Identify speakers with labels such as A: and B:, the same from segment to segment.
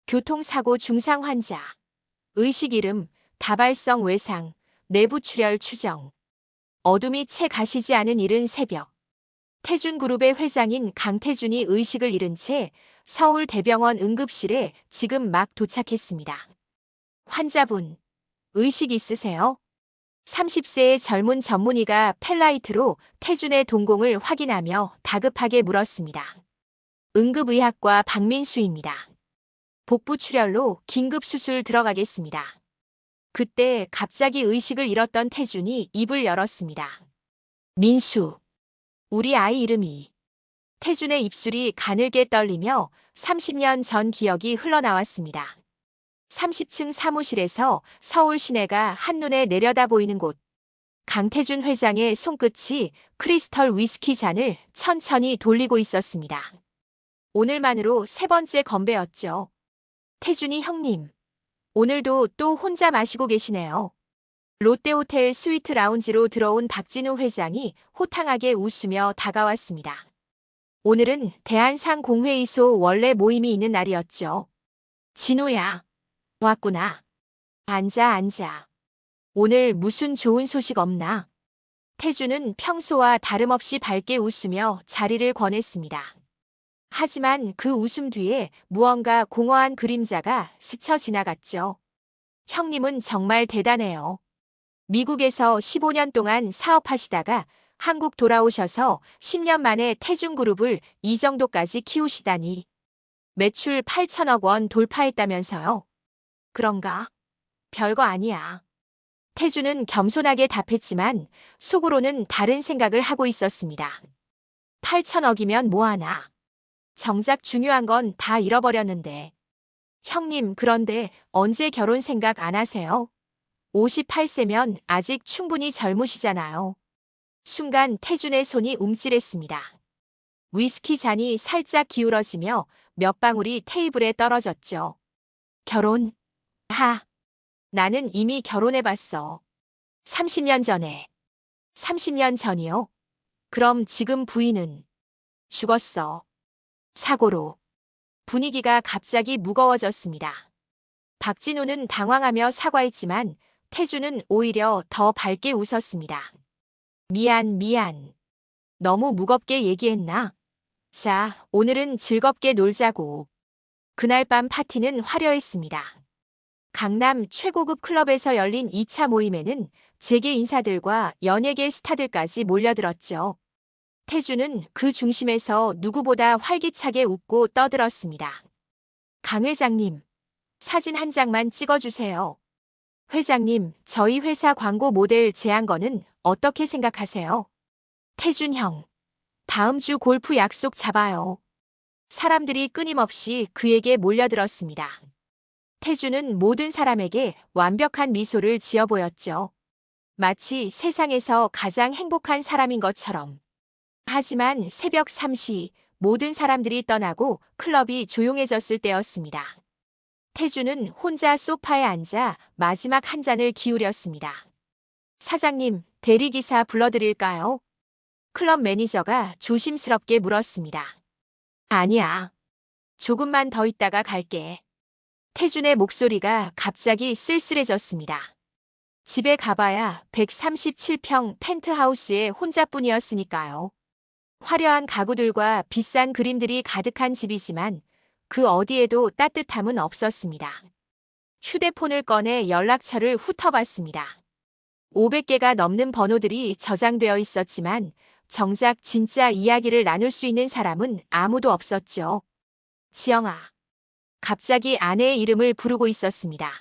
A: 교통사고 중상 환자. 의식 잃음, 다발성 외상, 내부 출혈 추정. 어둠이 채 가시지 않은 이른 새벽. 태준그룹의 회장인 강태준이 의식을 잃은 채 서울대병원 응급실에 지금 막 도착했습니다. 환자분, 의식 있으세요? 30세의 젊은 전문의가 펠라이트로 태준의 동공을 확인하며 다급하게 물었습니다. 응급의학과 박민수입니다. 복부 출혈로 긴급 수술 들어가겠습니다. 그때 갑자기 의식을 잃었던 태준이 입을 열었습니다. 민수, 우리 아이 이름이. 태준의 입술이 가늘게 떨리며 30년 전 기억이 흘러나왔습니다. 30층 사무실에서 서울 시내가 한눈에 내려다 보이는 곳. 강태준 회장의 손끝이 크리스털 위스키 잔을 천천히 돌리고 있었습니다. 오늘만으로 세 번째 건배였죠. 태준이 형님, 오늘도 또 혼자 마시고 계시네요. 롯데호텔 스위트 라운지로 들어온 박진우 회장이 호탕하게 웃으며 다가왔습니다. 오늘은 대한상공회의소 원래 모임이 있는 날이었죠. 진우야, 왔구나. 앉아. 오늘 무슨 좋은 소식 없나? 태준은 평소와 다름없이 밝게 웃으며 자리를 권했습니다. 하지만 그 웃음 뒤에 무언가 공허한 그림자가 스쳐 지나갔죠. 형님은 정말 대단해요. 미국에서 15년 동안 사업하시다가 한국 돌아오셔서 10년 만에 태준그룹을 이 정도까지 키우시다니. 매출 8천억 원 돌파했다면서요. 그런가? 별거 아니야. 태준은 겸손하게 답했지만 속으로는 다른 생각을 하고 있었습니다. 8천억이면 뭐하나. 정작 중요한 건 다 잃어버렸는데. 형님, 그런데 언제 결혼 생각 안 하세요? 58세면 아직 충분히 젊으시잖아요. 순간 태준의 손이 움찔했습니다. 위스키 잔이 살짝 기울어지며 몇 방울이 테이블에 떨어졌죠. 결혼? 나는 이미 결혼해봤어. 30년 전에. 30년 전이요? 그럼 지금 부인은? 죽었어. 사고로. 분위기가 갑자기 무거워졌습니다. 박진우는 당황하며 사과했지만 태준은 오히려 더 밝게 웃었습니다. 미안. 너무 무겁게 얘기했나? 자, 오늘은 즐겁게 놀자고. 그날 밤 파티는 화려했습니다. 강남 최고급 클럽에서 열린 2차 모임에는 재계 인사들과 연예계 스타들까지 몰려들었죠. 태준은 그 중심에서 누구보다 활기차게 웃고 떠들었습니다. 강 회장님, 사진 한 장만 찍어주세요. 회장님, 저희 회사 광고 모델 제안 거는 어떻게 생각하세요? 태준 형, 다음 주 골프 약속 잡아요. 사람들이 끊임없이 그에게 몰려들었습니다. 태준은 모든 사람에게 완벽한 미소를 지어 보였죠. 마치 세상에서 가장 행복한 사람인 것처럼. 하지만 새벽 3시 모든 사람들이 떠나고 클럽이 조용해졌을 때였습니다. 태준은 혼자 소파에 앉아 마지막 한 잔을 기울였습니다. 사장님, 대리기사 불러드릴까요? 클럽 매니저가 조심스럽게 물었습니다. 아니야. 조금만 더 있다가 갈게. 태준의 목소리가 갑자기 쓸쓸해졌습니다. 집에 가봐야 137평 펜트하우스에 혼자뿐이었으니까요. 화려한 가구들과 비싼 그림들이 가득한 집이지만 그 어디에도 따뜻함은 없었습니다. 휴대폰을 꺼내 연락처를 훑어봤습니다. 500개가 넘는 번호들이 저장되어 있었지만 정작 진짜 이야기를 나눌 수 있는 사람은 아무도 없었죠. 지영아. 갑자기 아내의 이름을 부르고 있었습니다.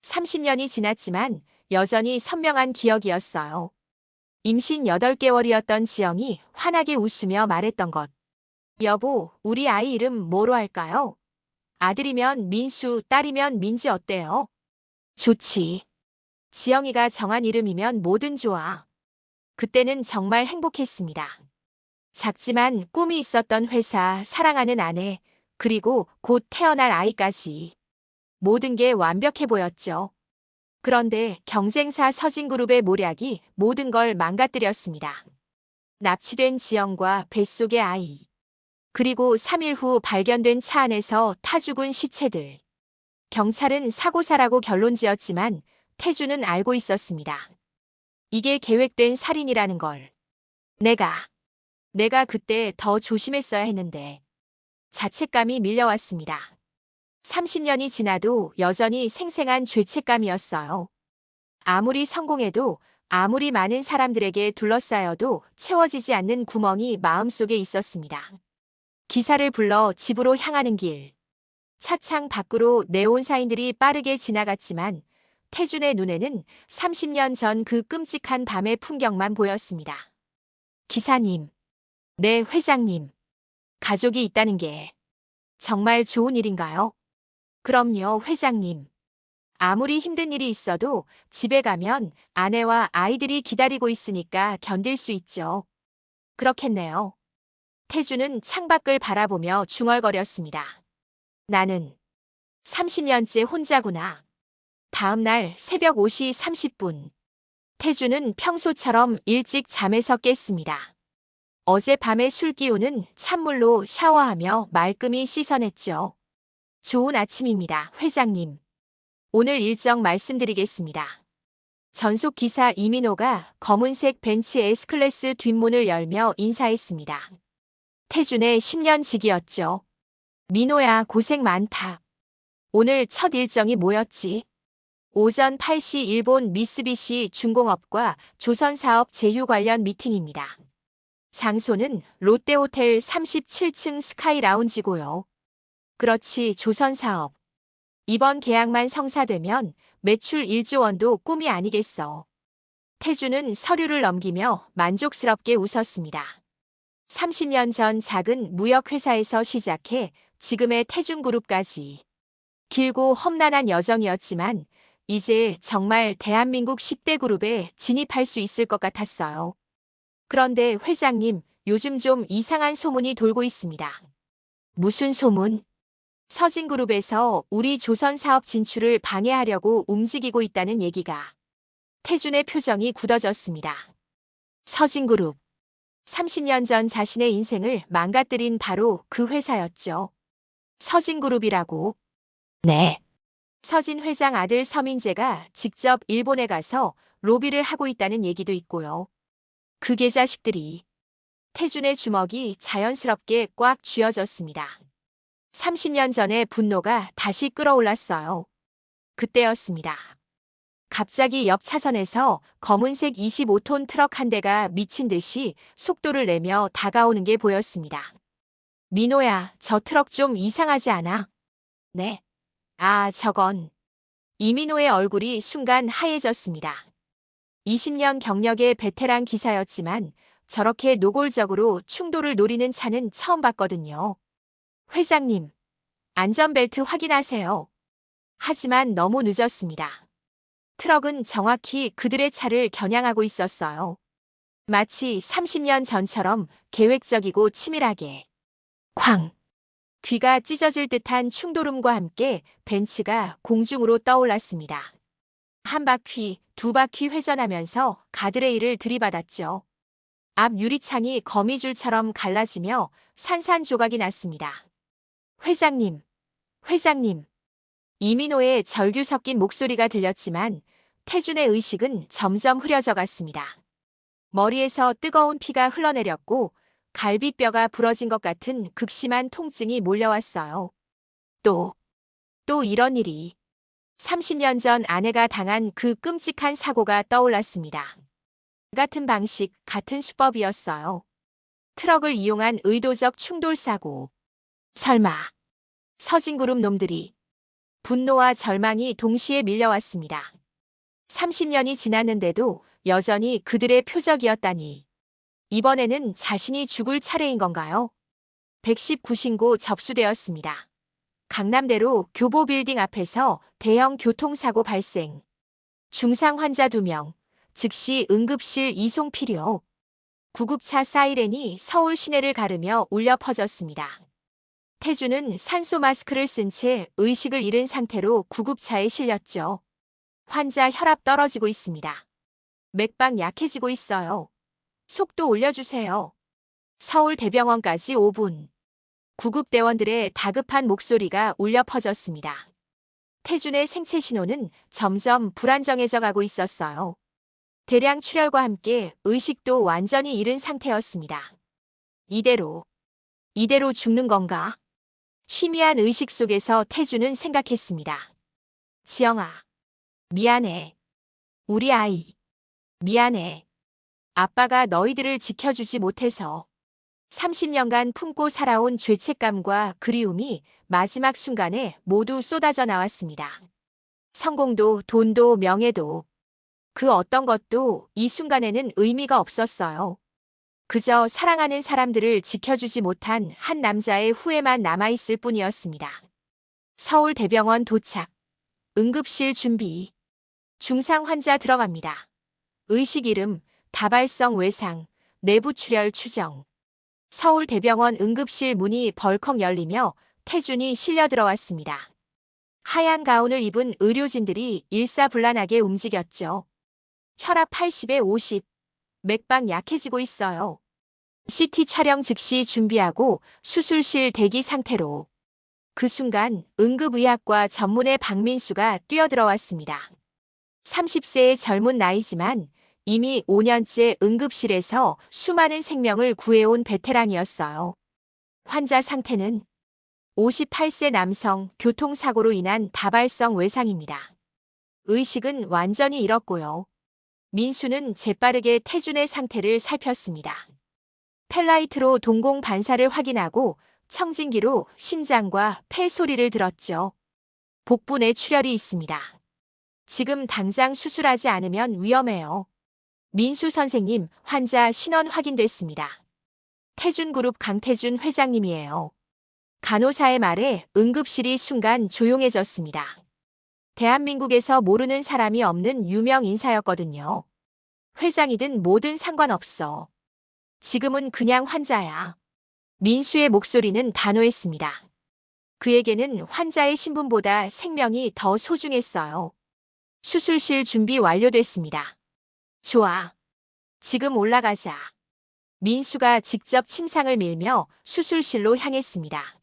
A: 30년이 지났지만 여전히 선명한 기억이었어요. 임신 8개월이었던 지영이 환하게 웃으며 말했던 것. 여보, 우리 아이 이름 뭐로 할까요? 아들이면 민수, 딸이면 민지 어때요? 좋지. 지영이가 정한 이름이면 뭐든 좋아. 그때는 정말 행복했습니다. 작지만 꿈이 있었던 회사, 사랑하는 아내, 그리고 곧 태어날 아이까지. 모든 게 완벽해 보였죠. 그런데 경쟁사 서진그룹의 모략이 모든 걸 망가뜨렸습니다. 납치된 지영과 뱃속의 아이. 그리고 3일 후 발견된 차 안에서 타 죽은 시체들. 경찰은 사고사라고 결론 지었지만 태주는 알고 있었습니다. 이게 계획된 살인이라는 걸. 내가 그때 더 조심했어야 했는데. 자책감이 밀려왔습니다. 30년이 지나도 여전히 생생한 죄책감이었어요. 아무리 성공해도 아무리 많은 사람들에게 둘러싸여도 채워지지 않는 구멍이 마음속에 있었습니다. 기사를 불러 집으로 향하는 길. 차창 밖으로 네온사인들이 빠르게 지나갔지만 태준의 눈에는 30년 전 그 끔찍한 밤의 풍경만 보였습니다. 기사님, 네 회장님, 가족이 있다는 게 정말 좋은 일인가요? 그럼요, 회장님. 아무리 힘든 일이 있어도 집에 가면 아내와 아이들이 기다리고 있으니까 견딜 수 있죠. 그렇겠네요. 태주는 창밖을 바라보며 중얼거렸습니다. 나는 30년째 혼자구나. 다음 날 새벽 5시 30분. 태주는 평소처럼 일찍 잠에서 깼습니다. 어젯밤의 술 기운은 찬물로 샤워하며 말끔히 씻어냈죠. 좋은 아침입니다, 회장님. 오늘 일정 말씀드리겠습니다. 전속 기사 이민호가 검은색 벤츠 S클래스 뒷문을 열며 인사했습니다. 태준의 10년 직이었죠. 민호야, 고생 많다. 오늘 첫 일정이 뭐였지? 오전 8시 일본 미쓰비시 중공업과 조선사업 제휴 관련 미팅입니다. 장소는 롯데호텔 37층 스카이 라운지고요. 그렇지, 조선사업. 이번 계약만 성사되면 매출 1조 원도 꿈이 아니겠어. 태주는 서류를 넘기며 만족스럽게 웃었습니다. 30년 전 작은 무역회사에서 시작해 지금의 태준그룹까지. 길고 험난한 여정이었지만 이제 정말 대한민국 10대 그룹에 진입할 수 있을 것 같았어요. 그런데 회장님, 요즘 좀 이상한 소문이 돌고 있습니다. 무슨 소문? 서진그룹에서 우리 조선 사업 진출을 방해하려고 움직이고 있다는 얘기가. 태준의 표정이 굳어졌습니다. 서진그룹. 30년 전 자신의 인생을 망가뜨린 바로 그 회사였죠. 서진그룹이라고? 네. 서진 회장 아들 서민재가 직접 일본에 가서 로비를 하고 있다는 얘기도 있고요. 그 계자식들이. 태준의 주먹이 자연스럽게 꽉 쥐어졌습니다. 30년 전의 분노가 다시 끌어올랐어요. 그때였습니다. 갑자기 옆 차선에서 검은색 25톤 트럭 한 대가 미친 듯이 속도를 내며 다가오는 게 보였습니다. 민호야, 저 트럭 좀 이상하지 않아? 네. 아, 저건. 이민호의 얼굴이 순간 하얘졌습니다. 20년 경력의 베테랑 기사였지만 저렇게 노골적으로 충돌을 노리는 차는 처음 봤거든요. 회장님, 안전벨트 확인하세요. 하지만 너무 늦었습니다. 트럭은 정확히 그들의 차를 겨냥하고 있었어요. 마치 30년 전처럼 계획적이고 치밀하게. 쾅! 귀가 찢어질 듯한 충돌음과 함께 벤츠가 공중으로 떠올랐습니다. 한 바퀴, 두 바퀴 회전하면서 가드레일을 들이받았죠. 앞 유리창이 거미줄처럼 갈라지며 산산조각이 났습니다. 회장님, 회장님. 이민호의 절규 섞인 목소리가 들렸지만 태준의 의식은 점점 흐려져 갔습니다. 머리에서 뜨거운 피가 흘러내렸고 갈비뼈가 부러진 것 같은 극심한 통증이 몰려왔어요. 또 이런 일이. 30년 전 아내가 당한 그 끔찍한 사고가 떠올랐습니다. 같은 방식, 같은 수법이었어요. 트럭을 이용한 의도적 충돌 사고. 설마. 서진그룹 놈들이. 분노와 절망이 동시에 밀려왔습니다. 30년이 지났는데도 여전히 그들의 표적이었다니. 이번에는 자신이 죽을 차례인 건가요? 119 신고 접수되었습니다. 강남대로 교보빌딩 앞에서 대형 교통사고 발생. 중상 환자 2명, 즉시 응급실 이송 필요. 구급차 사이렌이 서울 시내를 가르며 울려 퍼졌습니다. 태주는 산소 마스크를 쓴 채 의식을 잃은 상태로 구급차에 실렸죠. 환자 혈압 떨어지고 있습니다. 맥박 약해지고 있어요. 속도 올려주세요. 서울대병원까지 5분. 구급대원들의 다급한 목소리가 울려 퍼졌습니다. 태준의 생체 신호는 점점 불안정해져 가고 있었어요. 대량 출혈과 함께 의식도 완전히 잃은 상태였습니다. 이대로 죽는 건가? 희미한 의식 속에서 태준은 생각했습니다. 지영아, 미안해. 우리 아이, 미안해. 아빠가 너희들을 지켜주지 못해서 30년간 품고 살아온 죄책감과 그리움이 마지막 순간에 모두 쏟아져 나왔습니다. 성공도 돈도 명예도 그 어떤 것도 이 순간에는 의미가 없었어요. 그저 사랑하는 사람들을 지켜주지 못한 한 남자의 후회만 남아있을 뿐이었습니다. 서울대병원 도착. 응급실 준비. 중상 환자 들어갑니다. 의식 잃음, 다발성 외상, 내부 출혈 추정. 서울대병원 응급실 문이 벌컥 열리며 태준이 실려 들어왔습니다. 하얀 가운을 입은 의료진들이 일사불란하게 움직였죠. 혈압 80에 50. 맥박 약해지고 있어요. CT 촬영 즉시 준비하고 수술실 대기 상태로. 그 순간 응급의학과 전문의 박민수가 뛰어들어왔습니다. 30세의 젊은 나이지만 이미 5년째 응급실에서 수많은 생명을 구해온 베테랑이었어요. 환자 상태는 58세 남성 교통사고로 인한 다발성 외상입니다. 의식은 완전히 잃었고요. 민수는 재빠르게 태준의 상태를 살폈습니다. 펠라이트로 동공 반사를 확인하고 청진기로 심장과 폐 소리를 들었죠. 복부 내 출혈이 있습니다. 지금 당장 수술하지 않으면 위험해요. 민수 선생님, 환자 신원 확인됐습니다. 태준그룹 강태준 회장님이에요. 간호사의 말에 응급실이 순간 조용해졌습니다. 대한민국에서 모르는 사람이 없는 유명 인사였거든요. 회장이든 뭐든 상관없어. 지금은 그냥 환자야. 민수의 목소리는 단호했습니다. 그에게는 환자의 신분보다 생명이 더 소중했어요. 수술실 준비 완료됐습니다. 좋아. 지금 올라가자. 민수가 직접 침상을 밀며 수술실로 향했습니다.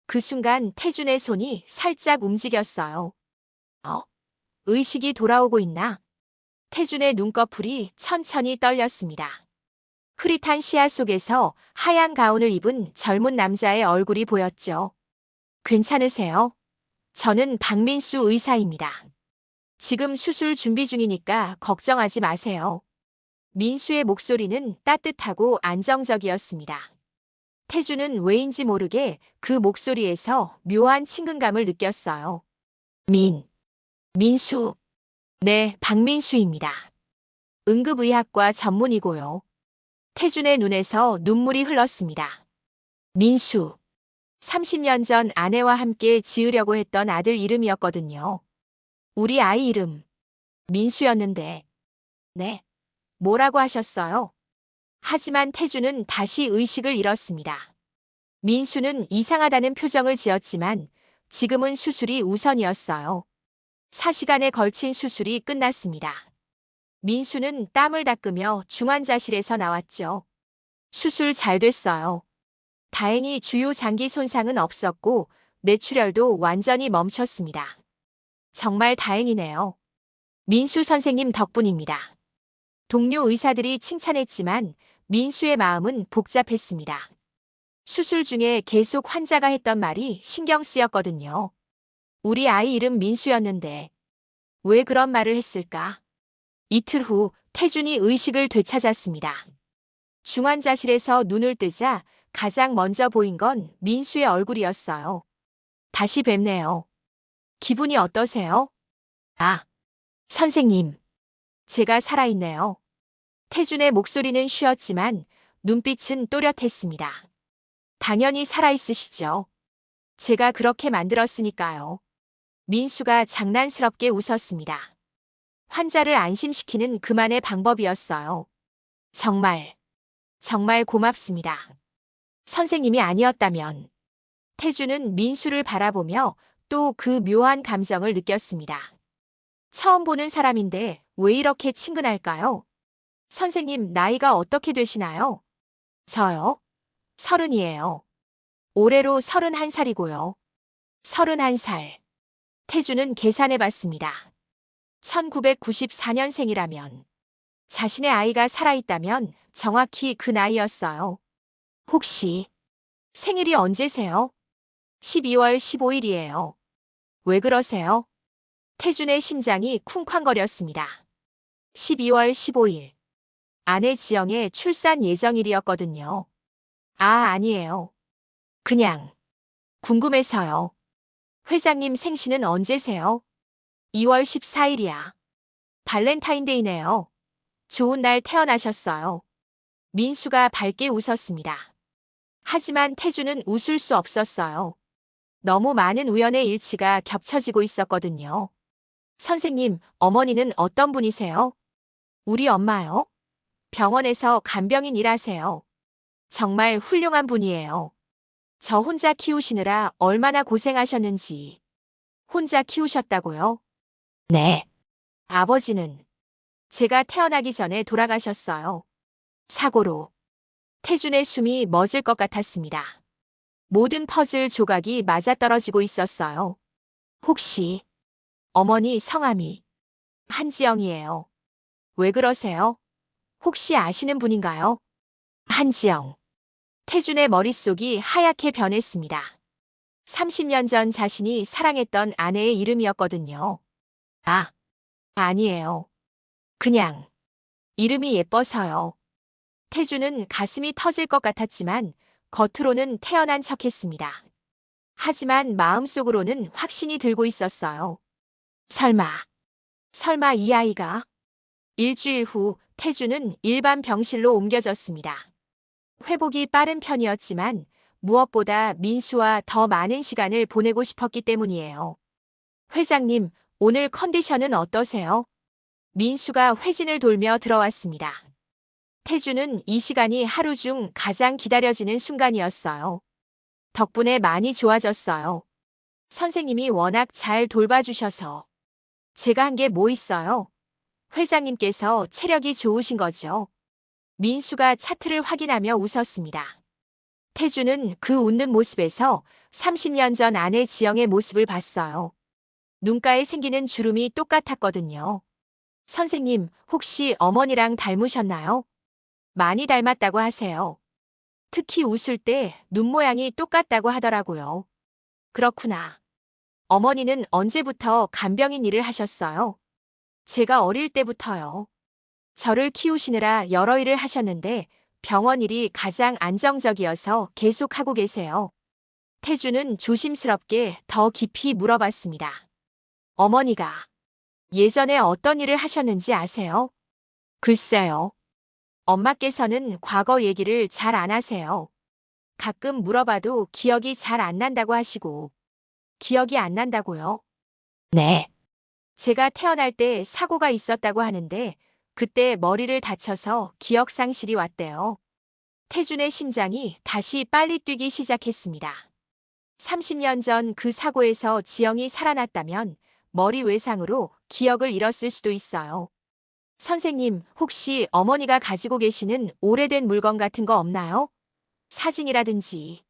A: 그 순간 태준의 손이 살짝 움직였어요. 의식이 돌아오고 있나? 태준의 눈꺼풀이 천천히 떨렸습니다. 흐릿한 시야 속에서 하얀 가운을 입은 젊은 남자의 얼굴이 보였죠. 괜찮으세요? 저는 박민수 의사입니다. 지금 수술 준비 중이니까 걱정하지 마세요. 민수의 목소리는 따뜻하고 안정적이었습니다. 태준은 왜인지 모르게 그 목소리에서 묘한 친근감을 느꼈어요. 민수. 네, 박민수입니다. 응급의학과 전문이고요. 태준의 눈에서 눈물이 흘렀습니다. 민수. 30년 전 아내와 함께 지으려고 했던 아들 이름이었거든요. 우리 아이 이름. 민수였는데. 네. 뭐라고 하셨어요? 하지만 태준은 다시 의식을 잃었습니다. 민수는 이상하다는 표정을 지었지만 지금은 수술이 우선이었어요. 4시간에 걸친 수술이 끝났습니다. 민수는 땀을 닦으며 중환자실에서 나왔죠. 수술 잘 됐어요. 다행히 주요 장기 손상은 없었고 뇌출혈도 완전히 멈췄습니다. 정말 다행이네요. 민수 선생님 덕분입니다. 동료 의사들이 칭찬했지만 민수의 마음은 복잡했습니다. 수술 중에 계속 환자가 했던 말이 신경 쓰였거든요. 우리 아이 이름 민수였는데 왜 그런 말을 했을까? 이틀 후 태준이 의식을 되찾았습니다. 중환자실에서 눈을 뜨자 가장 먼저 보인 건 민수의 얼굴이었어요. 다시 뵙네요. 기분이 어떠세요? 선생님. 제가 살아있네요. 태준의 목소리는 쉬었지만 눈빛은 또렷했습니다. 당연히 살아있으시죠. 제가 그렇게 만들었으니까요. 민수가 장난스럽게 웃었습니다. 환자를 안심시키는 그만의 방법이었어요. 정말 고맙습니다. 선생님이 아니었다면. 태준은 민수를 바라보며 또 그 묘한 감정을 느꼈습니다. 처음 보는 사람인데 왜 이렇게 친근할까요? 선생님 나이가 어떻게 되시나요? 저요? 30이에요. 올해로 31살이고요. 31살. 태주는 계산해 봤습니다. 1994년생이라면 자신의 아이가 살아있다면 정확히 그 나이였어요. 혹시 생일이 언제세요? 12월 15일이에요. 왜 그러세요? 태준의 심장이 쿵쾅거렸습니다. 12월 15일. 아내 지영의 출산 예정일이었거든요. 아, 아니에요. 그냥 궁금해서요. 회장님 생신은 언제세요? 2월 14일이야. 발렌타인데이네요. 좋은 날 태어나셨어요. 민수가 밝게 웃었습니다. 하지만 태주는 웃을 수 없었어요. 너무 많은 우연의 일치가 겹쳐지고 있었거든요. 선생님, 어머니는 어떤 분이세요? 우리 엄마요? 병원에서 간병인 일하세요. 정말 훌륭한 분이에요. 저 혼자 키우시느라 얼마나 고생하셨는지. 혼자 키우셨다고요? 네. 아버지는 제가 태어나기 전에 돌아가셨어요. 사고로. 태준의 숨이 멎을 것 같았습니다. 모든 퍼즐 조각이 맞아떨어지고 있었어요. 혹시 어머니 성함이 한지영이에요. 왜 그러세요? 혹시 아시는 분인가요? 한지영. 태준의 머릿속이 하얗게 변했습니다. 30년 전 자신이 사랑했던 아내의 이름이었거든요. 아, 아니에요. 그냥 이름이 예뻐서요. 태준은 가슴이 터질 것 같았지만 겉으로는 태연한 척했습니다. 하지만 마음속으로는 확신이 들고 있었어요. 설마 이 아이가? 일주일 후 태준은 일반 병실로 옮겨졌습니다. 회복이 빠른 편이었지만 무엇보다 민수와 더 많은 시간을 보내고 싶었기 때문이에요. 회장님, 오늘 컨디션은 어떠세요? 민수가 회진을 돌며 들어왔습니다. 태주는 이 시간이 하루 중 가장 기다려지는 순간이었어요. 덕분에 많이 좋아졌어요. 선생님이 워낙 잘 돌봐주셔서. 제가 한 게 뭐 있어요? 회장님께서 체력이 좋으신 거죠. 민수가 차트를 확인하며 웃었습니다. 태주는 그 웃는 모습에서 30년 전 아내 지영의 모습을 봤어요. 눈가에 생기는 주름이 똑같았거든요. 선생님, 혹시 어머니랑 닮으셨나요? 많이 닮았다고 하세요. 특히 웃을 때 눈 모양이 똑같다고 하더라고요. 그렇구나. 어머니는 언제부터 간병인 일을 하셨어요? 제가 어릴 때부터요. 저를 키우시느라 여러 일을 하셨는데 병원 일이 가장 안정적이어서 계속 하고 계세요. 태주는 조심스럽게 더 깊이 물어봤습니다. 어머니가 예전에 어떤 일을 하셨는지 아세요? 글쎄요. 엄마께서는 과거 얘기를 잘 안 하세요. 가끔 물어봐도 기억이 잘 안 난다고 하시고. 기억이 안 난다고요? 네. 제가 태어날 때 사고가 있었다고 하는데 그때 머리를 다쳐서 기억 상실이 왔대요. 태준의 심장이 다시 빨리 뛰기 시작했습니다. 30년 전 그 사고에서 지영이 살아났다면 머리 외상으로 기억을 잃었을 수도 있어요. 선생님, 혹시 어머니가 가지고 계시는 오래된 물건 같은 거 없나요? 사진이라든지.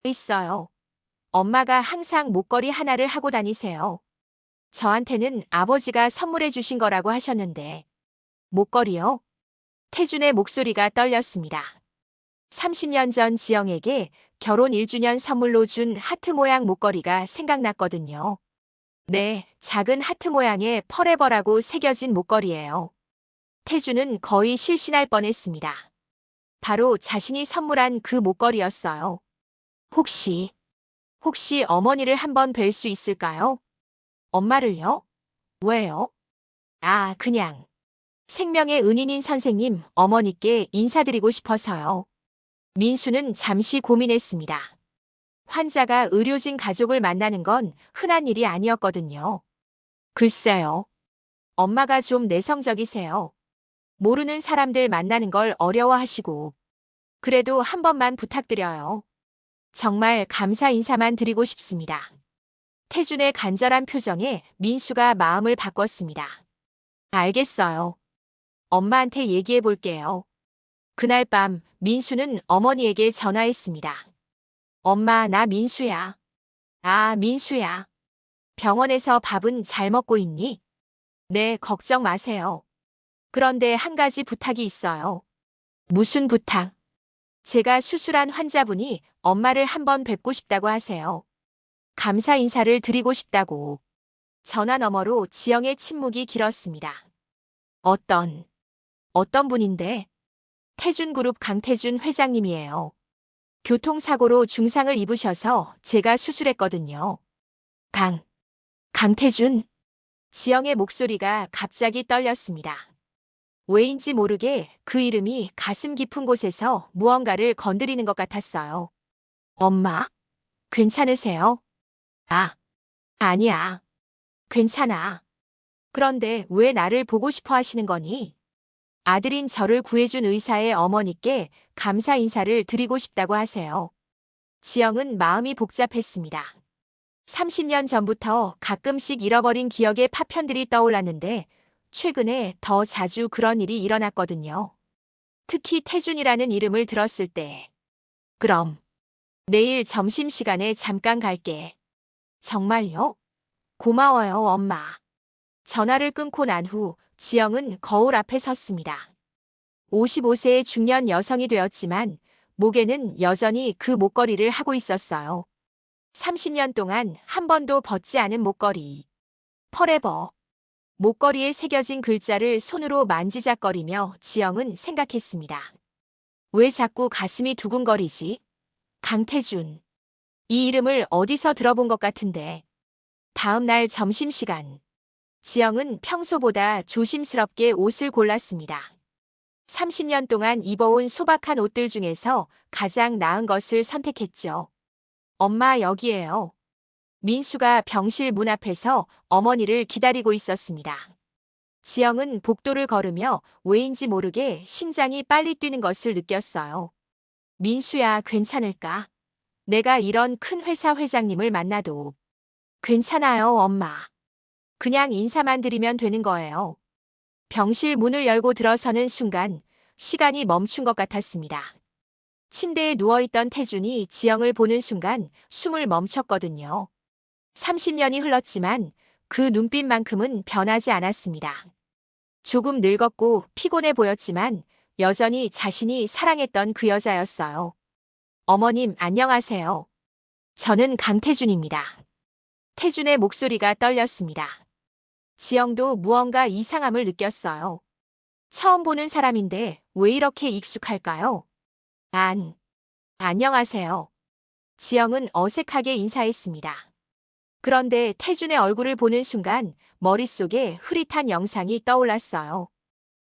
A: 있어요. 엄마가 항상 목걸이 하나를 하고 다니세요. 저한테는 아버지가 선물해 주신 거라고 하셨는데. 목걸이요? 태준의 목소리가 떨렸습니다. 30년 전 지영에게 결혼 1주년 선물로 준 하트 모양 목걸이가 생각났거든요. 네, 작은 하트 모양의 퍼레버라고 새겨진 목걸이예요. 태준은 거의 실신할 뻔했습니다. 바로 자신이 선물한 그 목걸이였어요. 혹시 어머니를 한번 뵐 수 있을까요? 엄마를요? 왜요? 아, 그냥. 생명의 은인인 선생님, 어머니께 인사드리고 싶어서요. 민수는 잠시 고민했습니다. 환자가 의료진 가족을 만나는 건 흔한 일이 아니었거든요. 글쎄요. 엄마가 좀 내성적이세요. 모르는 사람들 만나는 걸 어려워하시고. 그래도 한 번만 부탁드려요. 정말 감사 인사만 드리고 싶습니다. 태준의 간절한 표정에 민수가 마음을 바꿨습니다. 알겠어요. 엄마한테 얘기해 볼게요. 그날 밤 민수는 어머니에게 전화했습니다. 엄마, 나 민수야. 아, 민수야. 병원에서 밥은 잘 먹고 있니? 네, 걱정 마세요. 그런데 한 가지 부탁이 있어요. 무슨 부탁? 제가 수술한 환자분이 엄마를 한번 뵙고 싶다고 하세요. 감사 인사를 드리고 싶다고. 전화 너머로 지영의 침묵이 길었습니다. 어떤 분인데? 태준그룹 강태준 회장님이에요. 교통사고로 중상을 입으셔서 제가 수술했거든요. 강태준? 지영의 목소리가 갑자기 떨렸습니다. 왜인지 모르게 그 이름이 가슴 깊은 곳에서 무언가를 건드리는 것 같았어요. 엄마, 괜찮으세요? 아, 아니야. 괜찮아. 그런데 왜 나를 보고 싶어 하시는 거니? 아들인 저를 구해준 의사의 어머니께 감사 인사를 드리고 싶다고 하세요. 지영은 마음이 복잡했습니다. 30년 전부터 가끔씩 잃어버린 기억의 파편들이 떠올랐는데 최근에 더 자주 그런 일이 일어났거든요. 특히 태준이라는 이름을 들었을 때. 그럼 내일 점심시간에 잠깐 갈게. 정말요? 고마워요, 엄마. 전화를 끊고 난 후 지영은 거울 앞에 섰습니다. 55세의 중년 여성이 되었지만 목에는 여전히 그 목걸이를 하고 있었어요. 30년 동안 한 번도 벗지 않은 목걸이. 포레버. 목걸이에 새겨진 글자를 손으로 만지작거리며 지영은 생각했습니다. 왜 자꾸 가슴이 두근거리지? 강태준. 이 이름을 어디서 들어본 것 같은데. 다음 날 점심시간. 지영은 평소보다 조심스럽게 옷을 골랐습니다. 30년 동안 입어온 소박한 옷들 중에서 가장 나은 것을 선택했죠. 엄마, 여기에요. 민수가 병실 문 앞에서 어머니를 기다리고 있었습니다. 지영은 복도를 걸으며 왜인지 모르게 심장이 빨리 뛰는 것을 느꼈어요. 민수야, 괜찮을까? 내가 이런 큰 회사 회장님을 만나도. 괜찮아요, 엄마. 그냥 인사만 드리면 되는 거예요. 병실 문을 열고 들어서는 순간 시간이 멈춘 것 같았습니다. 침대에 누워있던 태준이 지영을 보는 순간 숨을 멈췄거든요. 30년이 흘렀지만 그 눈빛만큼은 변하지 않았습니다. 조금 늙었고 피곤해 보였지만 여전히 자신이 사랑했던 그 여자였어요. 어머님, 안녕하세요. 저는 강태준입니다. 태준의 목소리가 떨렸습니다. 지영도 무언가 이상함을 느꼈어요. 처음 보는 사람인데 왜 이렇게 익숙할까요? 안녕하세요. 지영은 어색하게 인사했습니다. 그런데 태준의 얼굴을 보는 순간 머릿속에 흐릿한 영상이 떠올랐어요.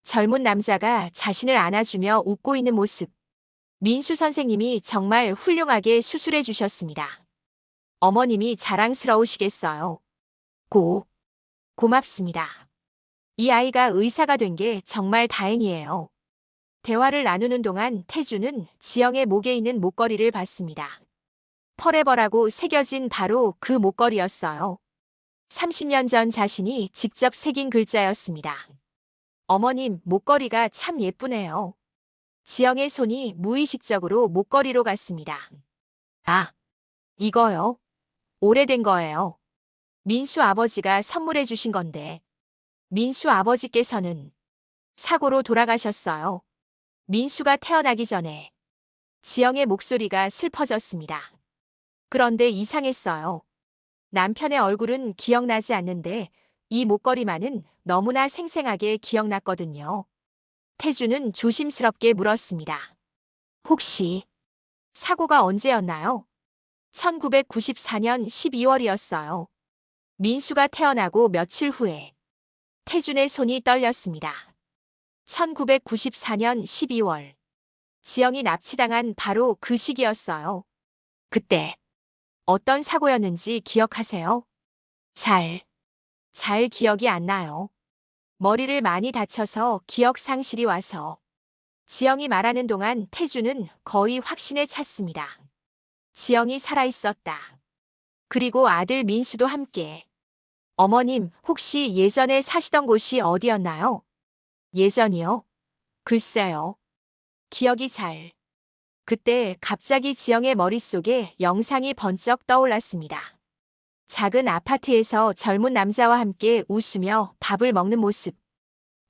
A: 젊은 남자가 자신을 안아주며 웃고 있는 모습. 민수 선생님이 정말 훌륭하게 수술해 주셨습니다. 어머님이 자랑스러우시겠어요. 고맙습니다. 이 아이가 의사가 된 게 정말 다행이에요. 대화를 나누는 동안 태준은 지영의 목에 있는 목걸이를 봤습니다. 포레버라고 새겨진 바로 그 목걸이였어요. 30년 전 자신이 직접 새긴 글자였습니다. 어머님, 목걸이가 참 예쁘네요. 지영의 손이 무의식적으로 목걸이로 갔습니다. 아, 이거요? 오래된 거예요. 민수 아버지가 선물해 주신 건데. 민수 아버지께서는 사고로 돌아가셨어요. 민수가 태어나기 전에. 지영의 목소리가 슬퍼졌습니다. 그런데 이상했어요. 남편의 얼굴은 기억나지 않는데 이 목걸이만은 너무나 생생하게 기억났거든요. 태준은 조심스럽게 물었습니다. 혹시 사고가 언제였나요? 1994년 12월이었어요. 민수가 태어나고 며칠 후에. 태준의 손이 떨렸습니다. 1994년 12월. 지영이 납치당한 바로 그 시기였어요. 그때 어떤 사고였는지 기억하세요? 잘 기억이 안 나요. 머리를 많이 다쳐서 기억 상실이 와서. 지영이 말하는 동안 태준은 거의 확신에 찼습니다. 지영이 살아있었다. 그리고 아들 민수도 함께. 어머님, 혹시 예전에 사시던 곳이 어디였나요? 예전이요? 글쎄요. 기억이 잘 그때 갑자기 지영의 머릿속에 영상이 번쩍 떠올랐습니다. 작은 아파트에서 젊은 남자와 함께 웃으며 밥을 먹는 모습.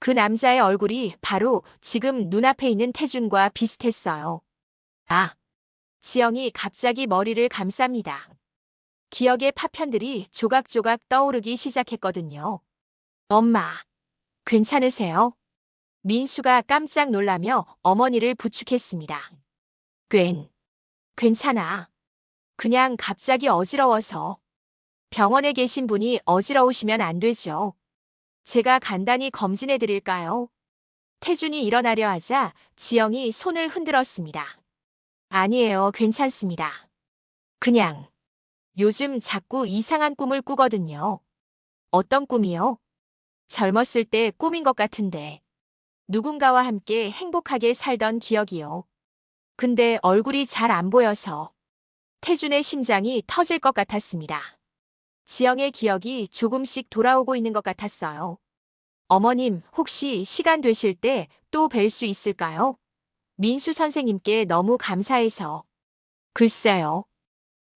A: 그 남자의 얼굴이 바로 지금 눈앞에 있는 태준과 비슷했어요. 아, 지영이 갑자기 머리를 감쌉니다. 기억의 파편들이 조각조각 떠오르기 시작했거든요. 엄마, 괜찮으세요? 민수가 깜짝 놀라며 어머니를 부축했습니다. 괜찮아. 그냥 갑자기 어지러워서. 병원에 계신 분이 어지러우시면 안 되죠. 제가 간단히 검진해 드릴까요? 태준이 일어나려 하자 지영이 손을 흔들었습니다. 아니에요, 괜찮습니다. 그냥 요즘 자꾸 이상한 꿈을 꾸거든요. 어떤 꿈이요? 젊었을 때 꿈인 것 같은데. 누군가와 함께 행복하게 살던 기억이요. 근데 얼굴이 잘 안 보여서 태준의 심장이 터질 것 같았습니다. 지영의 기억이 조금씩 돌아오고 있는 것 같았어요. 어머님, 혹시 시간 되실 때 또 뵐 수 있을까요? 민수 선생님께 너무 감사해서. 글쎄요.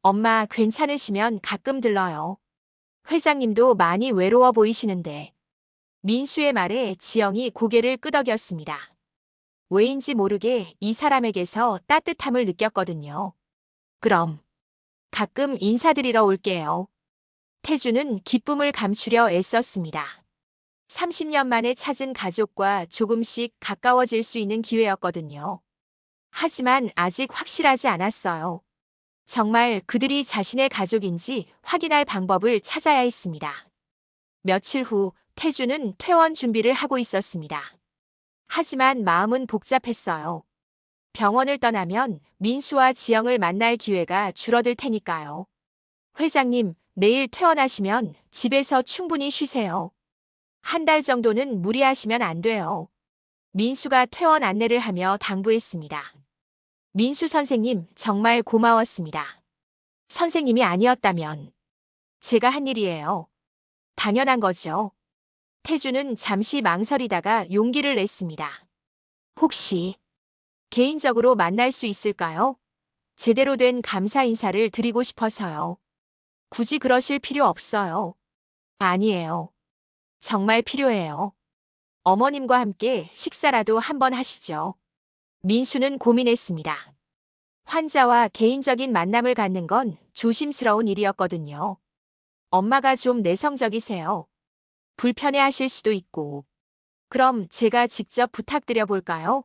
A: 엄마 괜찮으시면 가끔 들러요. 회장님도 많이 외로워 보이시는데. 민수의 말에 지영이 고개를 끄덕였습니다. 왜인지 모르게 이 사람에게서 따뜻함을 느꼈거든요. 그럼 가끔 인사드리러 올게요. 태주는 기쁨을 감추려 애썼습니다. 30년 만에 찾은 가족과 조금씩 가까워질 수 있는 기회였거든요. 하지만 아직 확실하지 않았어요. 정말 그들이 자신의 가족인지 확인할 방법을 찾아야 했습니다. 며칠 후 태주는 퇴원 준비를 하고 있었습니다. 하지만 마음은 복잡했어요. 병원을 떠나면 민수와 지영을 만날 기회가 줄어들 테니까요. 회장님, 내일 퇴원하시면 집에서 충분히 쉬세요. 한 달 정도는 무리하시면 안 돼요. 민수가 퇴원 안내를 하며 당부했습니다. 민수 선생님, 정말 고마웠습니다. 선생님이 아니었다면 제가 한 일이에요. 당연한 거죠. 태주는 잠시 망설이다가 용기를 냈습니다. 혹시 개인적으로 만날 수 있을까요? 제대로 된 감사 인사를 드리고 싶어서요. 굳이 그러실 필요 없어요. 아니에요. 정말 필요해요. 어머님과 함께 식사라도 한번 하시죠. 민수는 고민했습니다. 환자와 개인적인 만남을 갖는 건 조심스러운 일이었거든요. 엄마가 좀 내성적이세요. 불편해하실 수도 있고. 그럼 제가 직접 부탁드려 볼까요?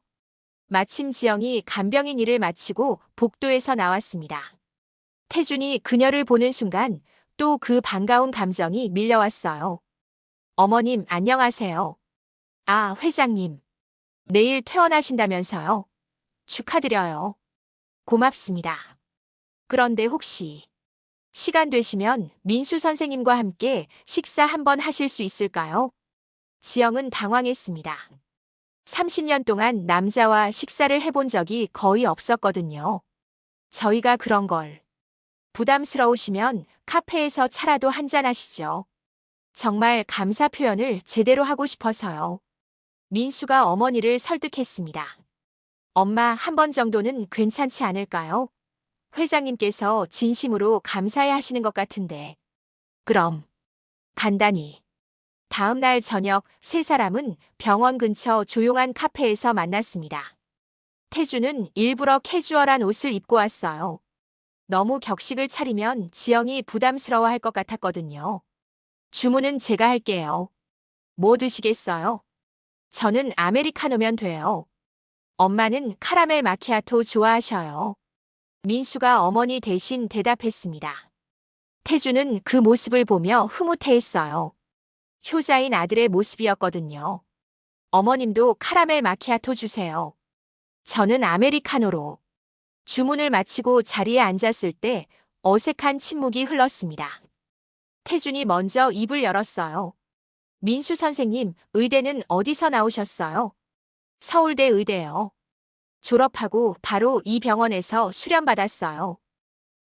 A: 마침 지영이 간병인 일을 마치고 복도에서 나왔습니다. 태준이 그녀를 보는 순간 또 그 반가운 감정이 밀려왔어요. 어머님, 안녕하세요. 아, 회장님. 내일 퇴원하신다면서요? 축하드려요. 고맙습니다. 그런데 혹시 시간 되시면 민수 선생님과 함께 식사 한번 하실 수 있을까요? 지영은 당황했습니다. 30년 동안 남자와 식사를 해본 적이 거의 없었거든요. 저희가 그런 걸 부담스러우시면 카페에서 차라도 한잔 하시죠. 정말 감사 표현을 제대로 하고 싶어서요. 민수가 어머니를 설득했습니다. 엄마, 한 번 정도는 괜찮지 않을까요? 회장님께서 진심으로 감사해 하시는 것 같은데. 그럼 간단히. 다음 날 저녁 세 사람은 병원 근처 조용한 카페에서 만났습니다. 태주는 일부러 캐주얼한 옷을 입고 왔어요. 너무 격식을 차리면 지영이 부담스러워할 것 같았거든요. 주문은 제가 할게요. 뭐 드시겠어요? 저는 아메리카노면 돼요. 엄마는 카라멜 마키아토 좋아하셔요. 민수가 어머니 대신 대답했습니다. 태주는 그 모습을 보며 흐뭇해했어요. 효자인 아들의 모습이었거든요. 어머님도 카라멜 마키아토 주세요. 저는 아메리카노로. 주문을 마치고 자리에 앉았을 때 어색한 침묵이 흘렀습니다. 태준이 먼저 입을 열었어요. 민수 선생님, 의대는 어디서 나오셨어요? 서울대 의대요. 졸업하고 바로 이 병원에서 수련받았어요.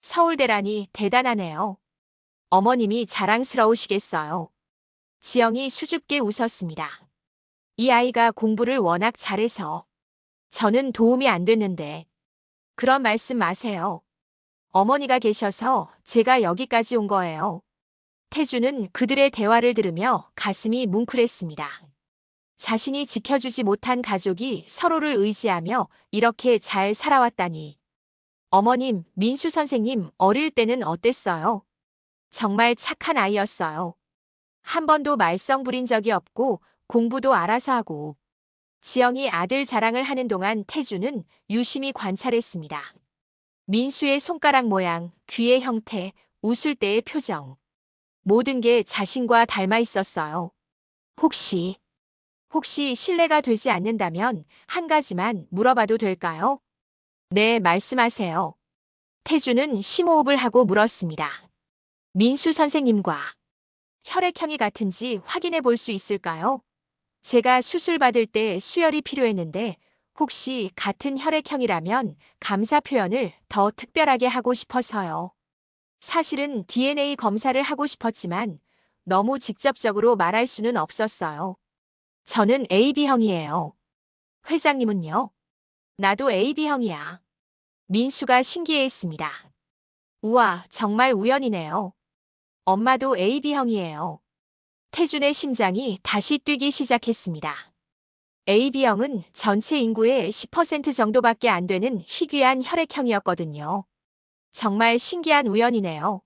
A: 서울대라니 대단하네요. 어머님이 자랑스러우시겠어요. 지영이 수줍게 웃었습니다. 이 아이가 공부를 워낙 잘해서 저는 도움이 안 됐는데 그런 말씀 마세요. 어머니가 계셔서 제가 여기까지 온 거예요. 태주는 그들의 대화를 들으며 가슴이 뭉클했습니다. 자신이 지켜주지 못한 가족이 서로를 의지하며 이렇게 잘 살아왔다니. 어머님, 민수 선생님 어릴 때는 어땠어요? 정말 착한 아이였어요. 한 번도 말썽 부린 적이 없고 공부도 알아서 하고. 지영이 아들 자랑을 하는 동안 태주는 유심히 관찰했습니다. 민수의 손가락 모양, 귀의 형태, 웃을 때의 표정. 모든 게 자신과 닮아 있었어요. 혹시 실례가 되지 않는다면 한 가지만 물어봐도 될까요? 네, 말씀하세요. 태주는 심호흡을 하고 물었습니다. 민수 선생님과 혈액형이 같은지 확인해 볼 수 있을까요? 제가 수술 받을 때 수혈이 필요했는데 혹시 같은 혈액형이라면 감사 표현을 더 특별하게 하고 싶어서요. 사실은 DNA 검사를 하고 싶었지만 너무 직접적으로 말할 수는 없었어요. 저는 AB형이에요. 회장님은요? 나도 AB형이야. 민수가 신기해했습니다. 우와, 정말 우연이네요. 엄마도 AB형이에요. 태준의 심장이 다시 뛰기 시작했습니다. AB형은 전체 인구의 10% 정도밖에 안 되는 희귀한 혈액형이었거든요. 정말 신기한 우연이네요.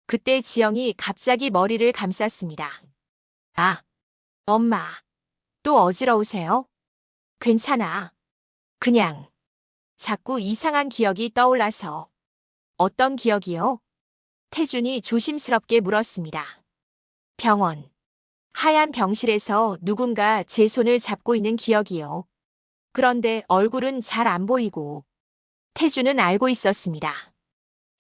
A: 그때 지영이 갑자기 머리를 감쌌습니다. 아, 엄마, 또 어지러우세요? 괜찮아. 그냥 자꾸 이상한 기억이 떠올라서. 어떤 기억이요? 태준이 조심스럽게 물었습니다. 병원. 하얀 병실에서 누군가 제 손을 잡고 있는 기억이요. 그런데 얼굴은 잘 안 보이고. 태준은 알고 있었습니다.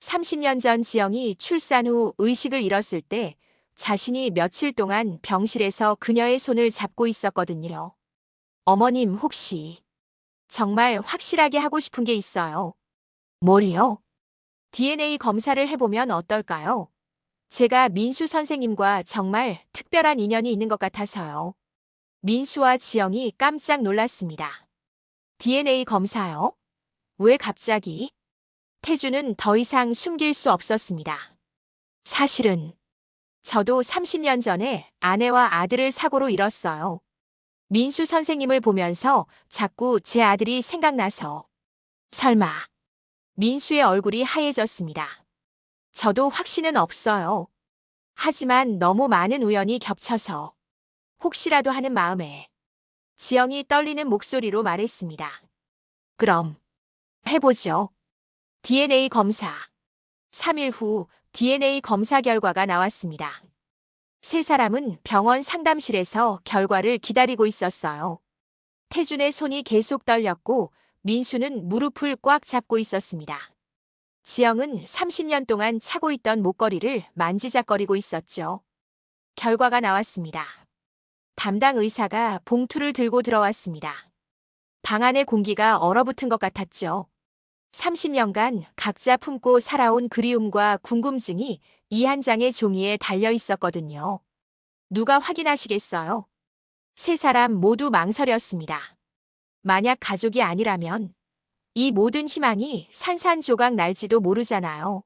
A: 30년 전 지영이 출산 후 의식을 잃었을 때 자신이 며칠 동안 병실에서 그녀의 손을 잡고 있었거든요. 어머님 혹시 정말 확실하게 하고 싶은 게 있어요. 뭘요? DNA 검사를 해보면 어떨까요? 제가 민수 선생님과 정말 특별한 인연이 있는 것 같아서요. 민수와 지영이 깜짝 놀랐습니다. DNA 검사요? 왜 갑자기? 태주는 더 이상 숨길 수 없었습니다. 사실은 저도 30년 전에 아내와 아들을 사고로 잃었어요. 민수 선생님을 보면서 자꾸 제 아들이 생각나서. 설마. 민수의 얼굴이 하얘졌습니다. 저도 확신은 없어요. 하지만 너무 많은 우연이 겹쳐서 혹시라도 하는 마음에. 지영이 떨리는 목소리로 말했습니다. 그럼 해보죠. DNA 검사. 3일 후 DNA 검사 결과가 나왔습니다. 세 사람은 병원 상담실에서 결과를 기다리고 있었어요. 태준의 손이 계속 떨렸고 민수는 무릎을 꽉 잡고 있었습니다. 지영은 30년 동안 차고 있던 목걸이를 만지작거리고 있었죠. 결과가 나왔습니다. 담당 의사가 봉투를 들고 들어왔습니다. 방 안의 공기가 얼어붙은 것 같았죠. 30년간 각자 품고 살아온 그리움과 궁금증이 이 한 장의 종이에 달려 있었거든요. 누가 확인하시겠어요? 세 사람 모두 망설였습니다. 만약 가족이 아니라면 이 모든 희망이 산산조각 날지도 모르잖아요.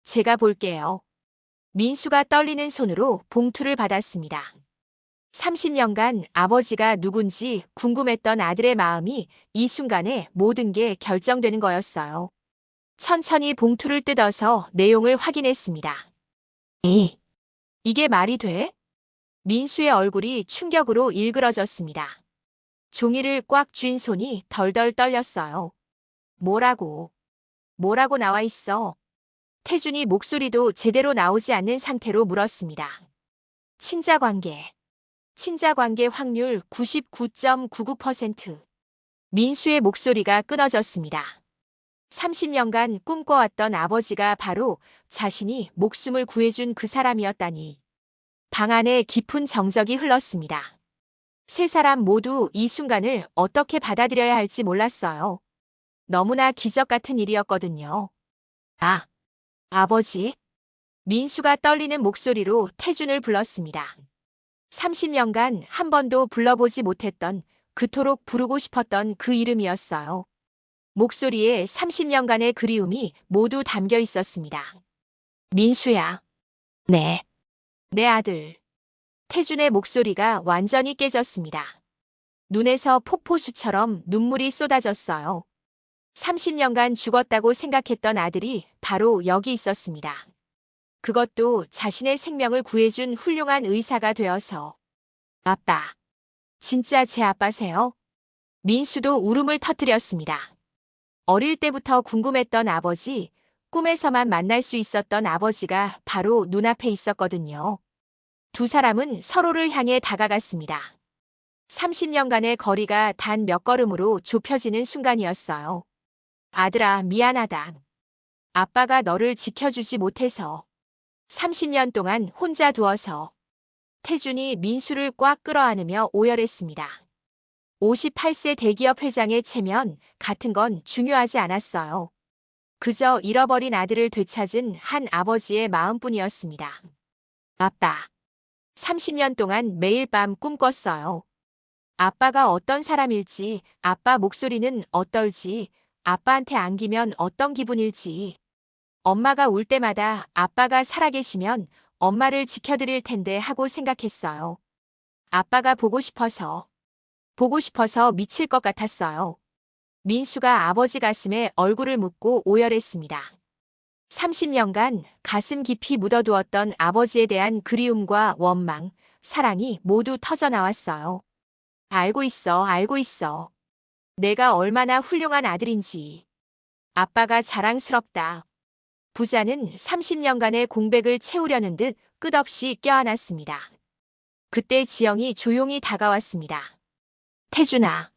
A: 제가 볼게요. 민수가 떨리는 손으로 봉투를 받았습니다. 30년간 아버지가 누군지 궁금했던 아들의 마음이 이 순간에 모든 게 결정되는 거였어요. 천천히 봉투를 뜯어서 내용을 확인했습니다. 이게 말이 돼? 민수의 얼굴이 충격으로 일그러졌습니다. 종이를 꽉 쥔 손이 덜덜 떨렸어요. 뭐라고 나와 있어? 태준이 목소리도 제대로 나오지 않는 상태로 물었습니다. 친자관계 확률 99.99%. 민수의 목소리가 끊어졌습니다. 30년간 꿈꿔왔던 아버지가 바로 자신이 목숨을 구해준 그 사람이었다니. 방 안에 깊은 정적이 흘렀습니다. 세 사람 모두 이 순간을 어떻게 받아들여야 할지 몰랐어요. 너무나 기적 같은 일이었거든요. 아버지. 민수가 떨리는 목소리로 태준을 불렀습니다. 30년간 한 번도 불러보지 못했던 그토록 부르고 싶었던 그 이름이었어요. 목소리에 30년간의 그리움이 모두 담겨 있었습니다. 민수야. 네. 내 아들. 태준의 목소리가 완전히 깨졌습니다. 눈에서 폭포수처럼 눈물이 쏟아졌어요. 30년간 죽었다고 생각했던 아들이 바로 여기 있었습니다. 그것도 자신의 생명을 구해준 훌륭한 의사가 되어서. 아빠. 진짜 제 아빠세요? 민수도 울음을 터뜨렸습니다. 어릴 때부터 궁금했던 아버지, 꿈에서만 만날 수 있었던 아버지가 바로 눈앞에 있었거든요. 두 사람은 서로를 향해 다가갔습니다. 30년간의 거리가 단 몇 걸음으로 좁혀지는 순간이었어요. 아들아, 미안하다. 아빠가 너를 지켜주지 못해서. 30년 동안 혼자 두어서. 태준이 민수를 꽉 끌어안으며 오열했습니다. 58세 대기업 회장의 체면 같은 건 중요하지 않았어요. 그저 잃어버린 아들을 되찾은 한 아버지의 마음뿐이었습니다. 아빠. 30년 동안 매일 밤 꿈꿨어요. 아빠가 어떤 사람일지, 아빠 목소리는 어떨지, 아빠한테 안기면 어떤 기분일지. 엄마가 울 때마다 아빠가 살아계시면 엄마를 지켜드릴 텐데 하고 생각했어요. 아빠가 보고 싶어서 미칠 것 같았어요. 민수가 아버지 가슴에 얼굴을 묻고 오열했습니다. 30년간 가슴 깊이 묻어두었던 아버지에 대한 그리움과 원망, 사랑이 모두 터져나왔어요. 알고 있어, 알고 있어. 내가 얼마나 훌륭한 아들인지. 아빠가 자랑스럽다. 부자는 30년간의 공백을 채우려는 듯 끝없이 껴안았습니다. 그때 지영이 조용히 다가왔습니다. 태준아.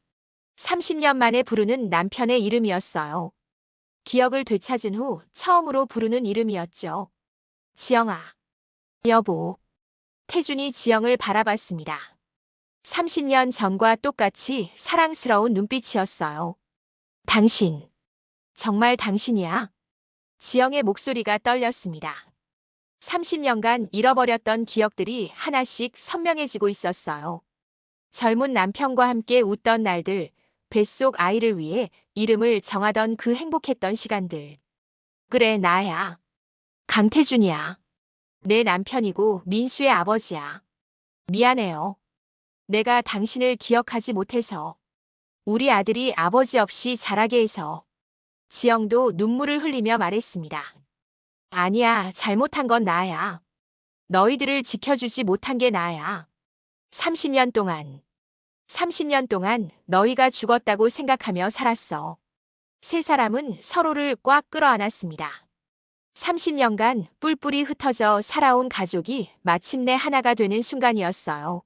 A: 30년 만에 부르는 남편의 이름이었어요. 기억을 되찾은 후 처음으로 부르는 이름이었죠. 지영아. 여보. 태준이 지영을 바라봤습니다. 30년 전과 똑같이 사랑스러운 눈빛이었어요. 당신. 정말 당신이야? 지영의 목소리가 떨렸습니다. 30년간 잃어버렸던 기억들이 하나씩 선명해지고 있었어요. 젊은 남편과 함께 웃던 날들, 뱃속 아이를 위해 이름을 정하던 그 행복했던 시간들. 그래, 나야. 강태준이야. 내 남편이고 민수의 아버지야. 미안해요. 내가 당신을 기억하지 못해서. 우리 아들이 아버지 없이 자라게 해서. 지영도 눈물을 흘리며 말했습니다. 아니야, 잘못한 건 나야. 너희들을 지켜주지 못한 게 나야. 30년 동안 너희가 죽었다고 생각하며 살았어. 세 사람은 서로를 꽉 끌어안았습니다. 30년간 뿔뿔이 흩어져 살아온 가족이 마침내 하나가 되는 순간이었어요.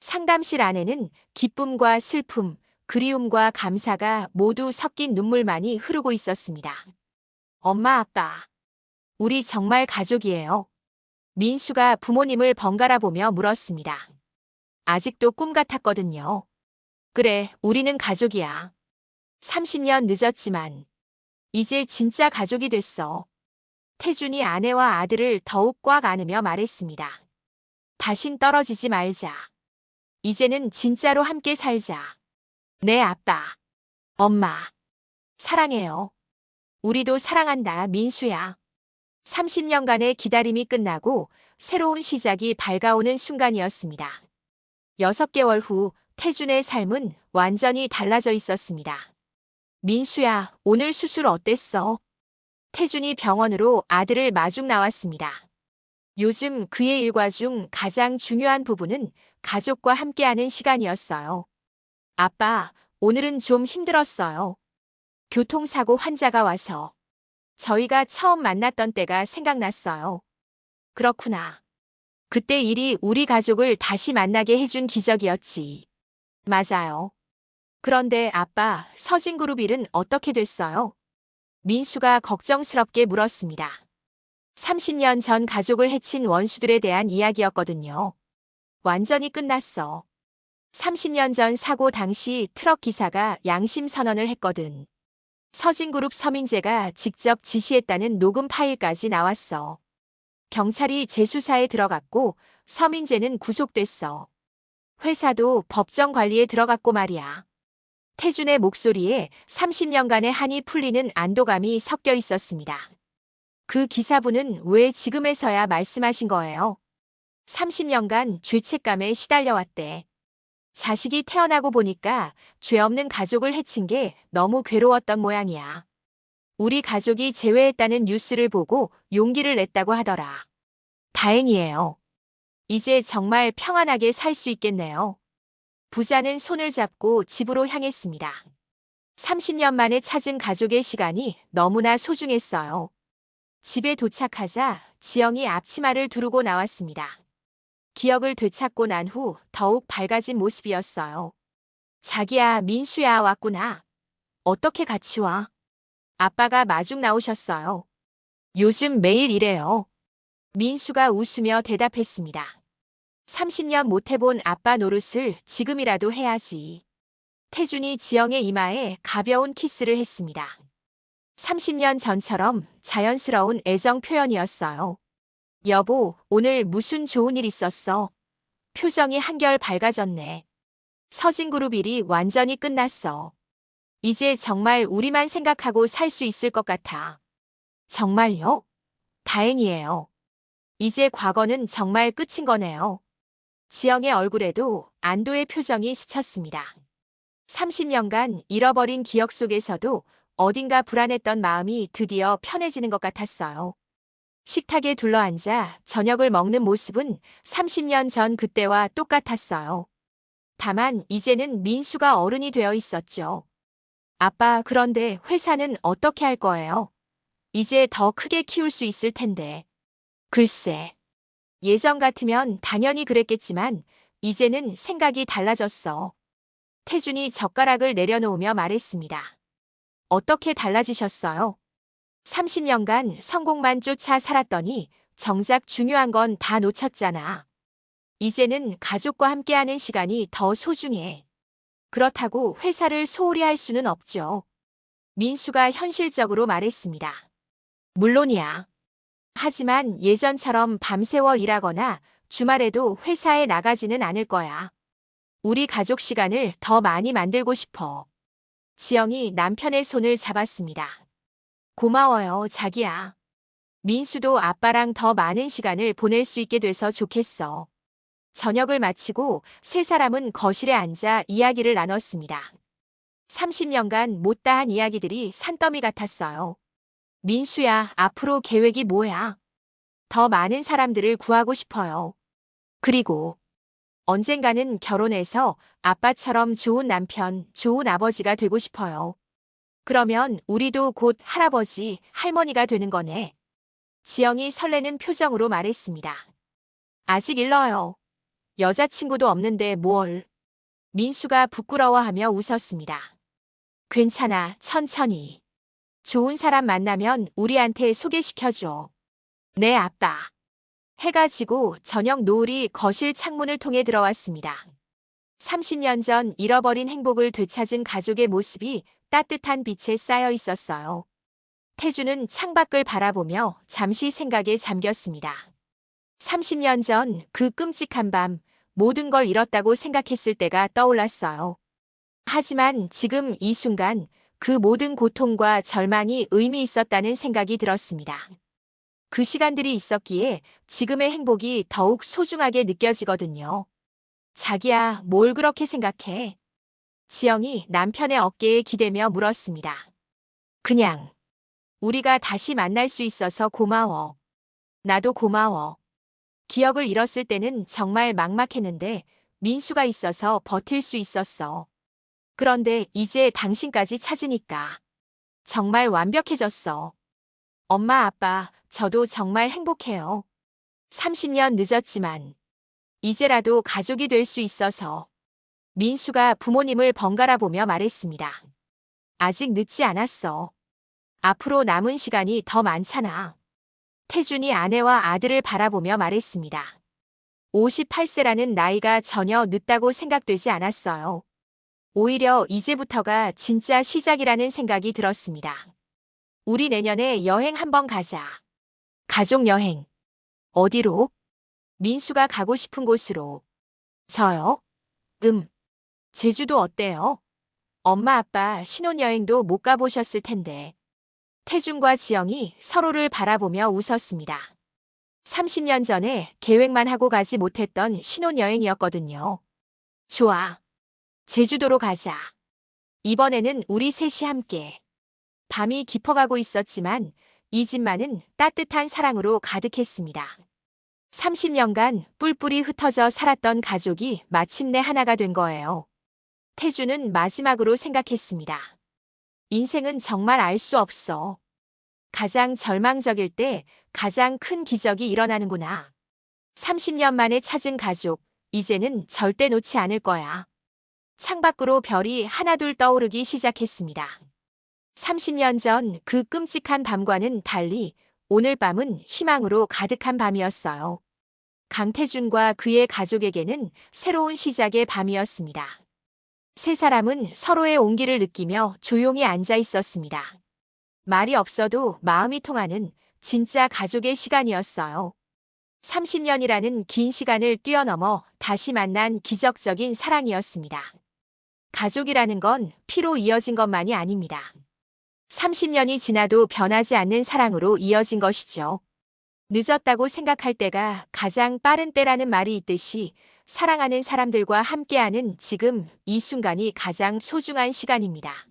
A: 상담실 안에는 기쁨과 슬픔, 그리움과 감사가 모두 섞인 눈물만이 흐르고 있었습니다. 엄마, 아빠. 우리 정말 가족이에요. 민수가 부모님을 번갈아 보며 물었습니다. 아직도 꿈 같았거든요. 그래, 우리는 가족이야. 30년 늦었지만 이제 진짜 가족이 됐어. 태준이 아내와 아들을 더욱 꽉 안으며 말했습니다. 다신 떨어지지 말자. 이제는 진짜로 함께 살자. 네, 아빠. 엄마. 사랑해요. 우리도 사랑한다, 민수야. 30년간의 기다림이 끝나고 새로운 시작이 밝아오는 순간이었습니다. 6개월 후 태준의 삶은 완전히 달라져 있었습니다. 민수야, 오늘 수술 어땠어? 태준이 병원으로 아들을 마중 나왔습니다. 요즘 그의 일과 중 가장 중요한 부분은 가족과 함께하는 시간이었어요. 아빠, 오늘은 좀 힘들었어요. 교통사고 환자가 와서. 저희가 처음 만났던 때가 생각났어요. 그렇구나. 그때 일이 우리 가족을 다시 만나게 해준 기적이었지. 맞아요. 그런데 아빠, 서진그룹 일은 어떻게 됐어요? 민수가 걱정스럽게 물었습니다. 30년 전 가족을 해친 원수들에 대한 이야기였거든요. 완전히 끝났어. 30년 전 사고 당시 트럭 기사가 양심 선언을 했거든. 서진그룹 서민재가 직접 지시했다는 녹음 파일까지 나왔어. 경찰이 재수사에 들어갔고 서민재는 구속됐어. 회사도 법정 관리에 들어갔고 말이야. 태준의 목소리에 30년간의 한이 풀리는 안도감이 섞여 있었습니다. 그 기사분은 왜 지금에서야 말씀하신 거예요? 30년간 죄책감에 시달려왔대. 자식이 태어나고 보니까 죄 없는 가족을 해친 게 너무 괴로웠던 모양이야. 우리 가족이 제외했다는 뉴스를 보고 용기를 냈다고 하더라. 다행이에요. 이제 정말 평안하게 살 수 있겠네요. 부자는 손을 잡고 집으로 향했습니다. 30년 만에 찾은 가족의 시간이 너무나 소중했어요. 집에 도착하자 지영이 앞치마를 두르고 나왔습니다. 기억을 되찾고 난 후 더욱 밝아진 모습이었어요. 자기야, 민수야, 왔구나. 어떻게 같이 와? 아빠가 마중 나오셨어요. 요즘 매일 이래요. 민수가 웃으며 대답했습니다. 30년 못 해본 아빠 노릇을 지금이라도 해야지. 태준이 지영의 이마에 가벼운 키스를 했습니다. 30년 전처럼 자연스러운 애정 표현이었어요. 여보, 오늘 무슨 좋은 일 있었어? 표정이 한결 밝아졌네. 서진그룹 일이 완전히 끝났어. 이제 정말 우리만 생각하고 살 수 있을 것 같아. 정말요? 다행이에요. 이제 과거는 정말 끝인 거네요. 지영의 얼굴에도 안도의 표정이 스쳤습니다. 30년간 잃어버린 기억 속에서도 어딘가 불안했던 마음이 드디어 편해지는 것 같았어요. 식탁에 둘러앉아 저녁을 먹는 모습은 30년 전 그때와 똑같았어요. 다만 이제는 민수가 어른이 되어 있었죠. 아빠, 그런데 회사는 어떻게 할 거예요? 이제 더 크게 키울 수 있을 텐데. 글쎄. 예전 같으면 당연히 그랬겠지만 이제는 생각이 달라졌어. 태준이 젓가락을 내려놓으며 말했습니다. 어떻게 달라지셨어요? 30년간 성공만 쫓아 살았더니 정작 중요한 건 다 놓쳤잖아. 이제는 가족과 함께하는 시간이 더 소중해. 그렇다고 회사를 소홀히 할 수는 없죠. 민수가 현실적으로 말했습니다. 물론이야. 하지만 예전처럼 밤새워 일하거나 주말에도 회사에 나가지는 않을 거야. 우리 가족 시간을 더 많이 만들고 싶어. 지영이 남편의 손을 잡았습니다. 고마워요, 자기야. 민수도 아빠랑 더 많은 시간을 보낼 수 있게 돼서 좋겠어. 저녁을 마치고 세 사람은 거실에 앉아 이야기를 나눴습니다. 30년간 못다한 이야기들이 산더미 같았어요. 민수야, 앞으로 계획이 뭐야? 더 많은 사람들을 구하고 싶어요. 그리고 언젠가는 결혼해서 아빠처럼 좋은 남편, 좋은 아버지가 되고 싶어요. 그러면 우리도 곧 할아버지, 할머니가 되는 거네. 지영이 설레는 표정으로 말했습니다. 아직 일러요. 여자친구도 없는데 뭘. 민수가 부끄러워하며 웃었습니다. 괜찮아, 천천히. 좋은 사람 만나면 우리한테 소개시켜줘. 네, 아빠. 해가 지고 저녁 노을이 거실 창문을 통해 들어왔습니다. 30년 전 잃어버린 행복을 되찾은 가족의 모습이 따뜻한 빛에 쌓여 있었어요. 태주는 창밖을 바라보며 잠시 생각에 잠겼습니다. 30년 전 그 끔찍한 밤 모든 걸 잃었다고 생각했을 때가 떠올랐어요. 하지만 지금 이 순간 그 모든 고통과 절망이 의미 있었다는 생각이 들었습니다. 그 시간들이 있었기에 지금의 행복이 더욱 소중하게 느껴지거든요. 자기야, 뭘 그렇게 생각해? 지영이 남편의 어깨에 기대며 물었습니다. 그냥 우리가 다시 만날 수 있어서 고마워. 나도 고마워. 기억을 잃었을 때는 정말 막막했는데 민수가 있어서 버틸 수 있었어. 그런데 이제 당신까지 찾으니까 정말 완벽해졌어. 엄마, 아빠, 저도 정말 행복해요. 30년 늦었지만 이제라도 가족이 될 수 있어서. 민수가 부모님을 번갈아 보며 말했습니다. 아직 늦지 않았어. 앞으로 남은 시간이 더 많잖아. 태준이 아내와 아들을 바라보며 말했습니다. 58세라는 나이가 전혀 늦다고 생각되지 않았어요. 오히려 이제부터가 진짜 시작이라는 생각이 들었습니다. 우리 내년에 여행 한번 가자. 가족 여행. 어디로? 민수가 가고 싶은 곳으로. 저요? 제주도 어때요? 엄마 아빠 신혼여행도 못 가보셨을 텐데. 태준과 지영이 서로를 바라보며 웃었습니다. 30년 전에 계획만 하고 가지 못했던 신혼여행이었거든요. 좋아. 제주도로 가자. 이번에는 우리 셋이 함께. 밤이 깊어가고 있었지만 이 집만은 따뜻한 사랑으로 가득했습니다. 30년간 뿔뿔이 흩어져 살았던 가족이 마침내 하나가 된 거예요. 태주는 마지막으로 생각했습니다. 인생은 정말 알 수 없어. 가장 절망적일 때 가장 큰 기적이 일어나는구나. 30년 만에 찾은 가족, 이제는 절대 놓지 않을 거야. 창밖으로 별이 하나둘 떠오르기 시작했습니다. 30년 전 그 끔찍한 밤과는 달리 오늘 밤은 희망으로 가득한 밤이었어요. 강태준과 그의 가족에게는 새로운 시작의 밤이었습니다. 세 사람은 서로의 온기를 느끼며 조용히 앉아 있었습니다. 말이 없어도 마음이 통하는 진짜 가족의 시간이었어요. 30년이라는 긴 시간을 뛰어넘어 다시 만난 기적적인 사랑이었습니다. 가족이라는 건 피로 이어진 것만이 아닙니다. 30년이 지나도 변하지 않는 사랑으로 이어진 것이죠. 늦었다고 생각할 때가 가장 빠른 때라는 말이 있듯이 사랑하는 사람들과 함께하는 지금 이 순간이 가장 소중한 시간입니다.